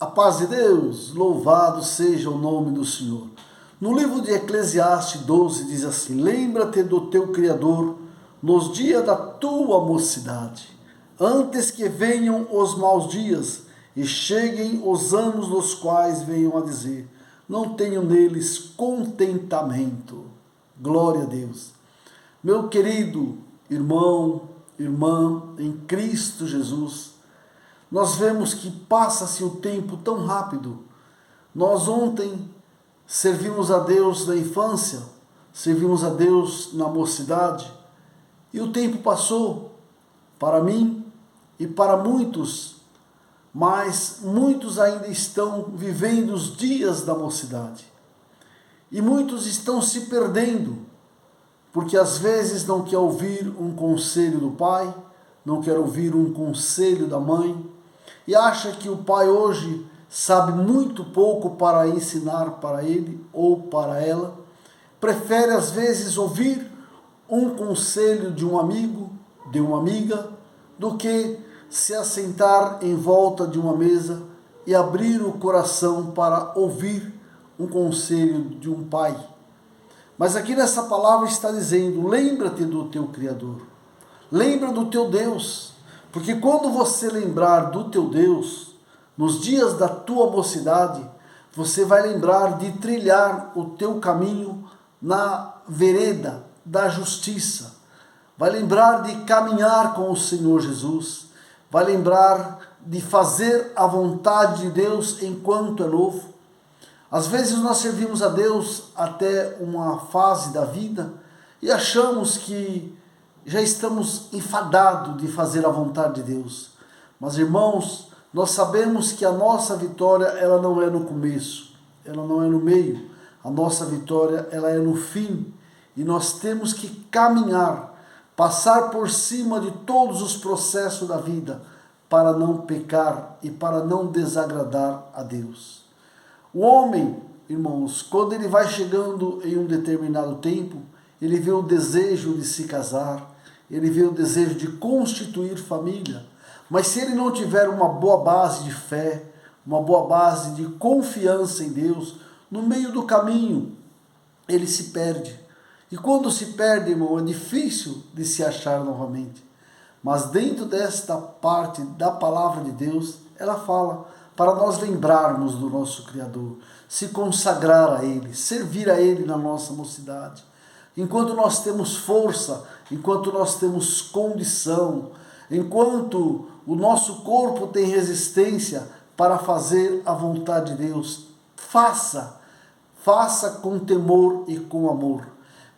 A paz de Deus, louvado seja o nome do Senhor. No livro de Eclesiastes 12 diz assim: lembra-te do teu Criador nos dias da tua mocidade, antes que venham os maus dias e cheguem os anos nos quais venham a dizer: não tenho neles contentamento. Glória a Deus. Meu querido irmão, irmã em Cristo Jesus, nós vemos que passa-se o tempo tão rápido. Nós ontem servimos a Deus na infância, servimos a Deus na mocidade, e o tempo passou para mim e para muitos, mas muitos ainda estão vivendo os dias da mocidade. E muitos estão se perdendo, porque às vezes não quer ouvir um conselho do pai, não quer ouvir um conselho da mãe, e acha que o pai hoje sabe muito pouco para ensinar para ele ou para ela. Prefere às vezes ouvir um conselho de um amigo, de uma amiga, do que se assentar em volta de uma mesa e abrir o coração para ouvir um conselho de um pai. Mas aqui nessa palavra está dizendo: lembra-te do teu Criador, lembra do teu Deus, porque quando você lembrar do teu Deus, nos dias da tua mocidade, você vai lembrar de trilhar o teu caminho na vereda da justiça, vai lembrar de caminhar com o Senhor Jesus, vai lembrar de fazer a vontade de Deus enquanto é novo. Às vezes nós servimos a Deus até uma fase da vida e achamos que já estamos enfadados de fazer a vontade de Deus. Mas irmãos, nós sabemos que a nossa vitória ela não é no começo, ela não é no meio. A nossa vitória ela é no fim. E nós temos que caminhar, passar por cima de todos os processos da vida para não pecar e para não desagradar a Deus. O homem, irmãos, quando ele vai chegando em um determinado tempo, ele vê o desejo de se casar, ele vê o desejo de constituir família, mas se ele não tiver uma boa base de fé, uma boa base de confiança em Deus, no meio do caminho, ele se perde. E quando se perde, irmão, é difícil de se achar novamente. Mas dentro desta parte da palavra de Deus, ela fala para nós lembrarmos do nosso Criador, se consagrar a Ele, servir a Ele na nossa mocidade. Enquanto nós temos força, enquanto nós temos condição, enquanto o nosso corpo tem resistência para fazer a vontade de Deus, faça com temor e com amor.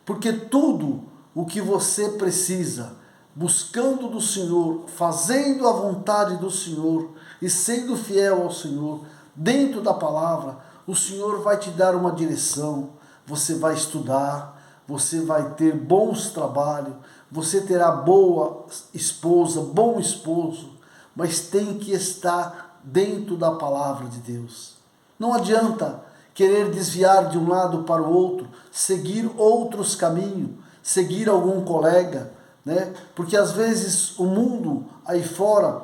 Porque tudo o que você precisa, buscando do Senhor, fazendo a vontade do Senhor e sendo fiel ao Senhor, dentro da palavra, o Senhor vai te dar uma direção, você vai estudar, você vai ter bons trabalhos, você terá boa esposa, bom esposo, mas tem que estar dentro da palavra de Deus. Não adianta querer desviar de um lado para o outro, seguir outros caminhos, seguir algum colega, né? Porque às vezes o mundo aí fora,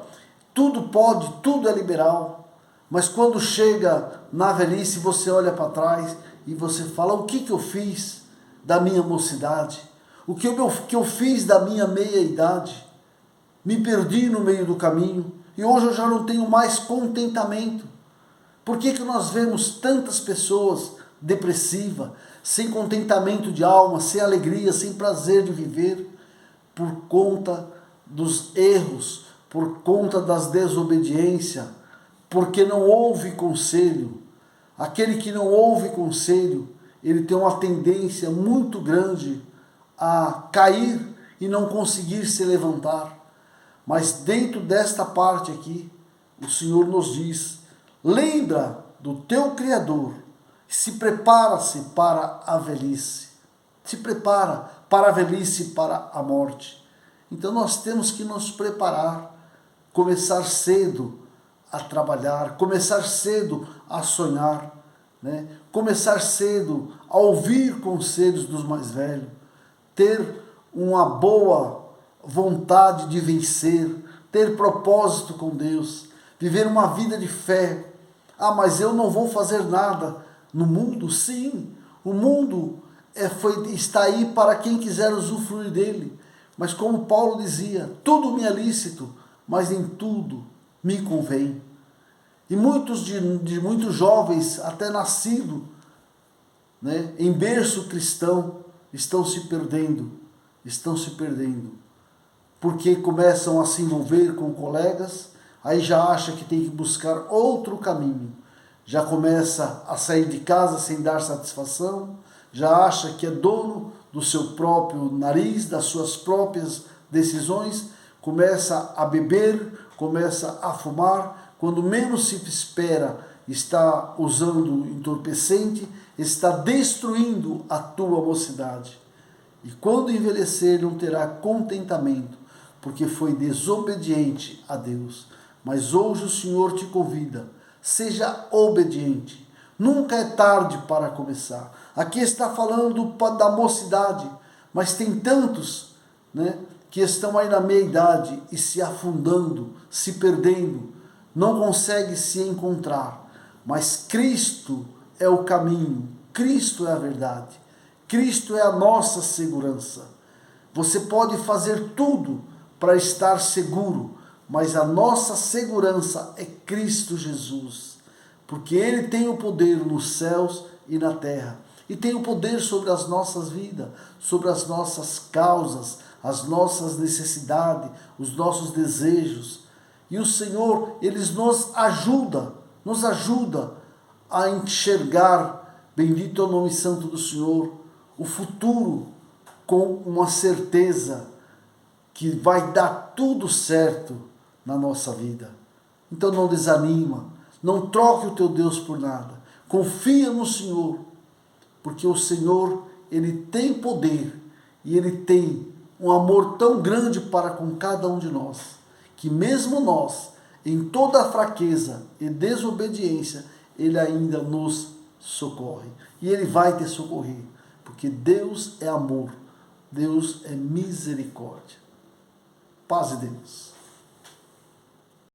tudo pode, tudo é liberal, mas quando chega na velhice, você olha para trás e você fala: o que eu fiz da minha mocidade? O que eu fiz da minha meia-idade? Me perdi no meio do caminho e hoje eu já não tenho mais contentamento. Por que nós vemos tantas pessoas depressivas, sem contentamento de alma, sem alegria, sem prazer de viver? Por conta dos erros, por conta das desobediências, porque não houve conselho. Aquele que não ouve conselho, ele tem uma tendência muito grande a cair e não conseguir se levantar. Mas dentro desta parte aqui, o Senhor nos diz: lembra do teu Criador, se prepara-se para a velhice, se prepara para a velhice e para a morte. Então nós temos que nos preparar, começar cedo a trabalhar, começar cedo a sonhar, né? Começar cedo a ouvir conselhos dos mais velhos, ter uma boa vontade de vencer, ter propósito com Deus, viver uma vida de fé, Ah, mas eu não vou fazer nada no mundo? Sim, o mundo está aí para quem quiser usufruir dele. Mas como Paulo dizia, tudo me é lícito, mas em tudo me convém. E muitos jovens, até nascidos, né, em berço cristão, estão se perdendo, porque começam a se envolver com colegas, aí já acha que tem que buscar outro caminho, já começa a sair de casa sem dar satisfação, já acha que é dono do seu próprio nariz, das suas próprias decisões, começa a beber, começa a fumar, quando menos se espera, está usando entorpecente, está destruindo a tua mocidade. E quando envelhecer não terá contentamento, porque foi desobediente a Deus. Mas hoje o Senhor te convida, seja obediente. Nunca é tarde para começar. Aqui está falando da mocidade, mas tem tantos, né, que estão aí na meia-idade e se afundando, se perdendo, não conseguem se encontrar. Mas Cristo é o caminho, Cristo é a verdade, Cristo é a nossa segurança. Você pode fazer tudo para estar seguro, mas a nossa segurança é Cristo Jesus, porque Ele tem o poder nos céus e na terra, e tem o poder sobre as nossas vidas, sobre as nossas causas, as nossas necessidades, os nossos desejos. E o Senhor, Ele nos ajuda a enxergar, bendito é o nome santo do Senhor, o futuro com uma certeza que vai dar tudo certo na nossa vida. Então não desanima, não troque o teu Deus por nada. Confia no Senhor, porque o Senhor, Ele tem poder e Ele tem um amor tão grande para com cada um de nós, que mesmo nós, em toda a fraqueza e desobediência, Ele ainda nos socorre. E Ele vai te socorrer, porque Deus é amor, Deus é misericórdia. Paz de Deus.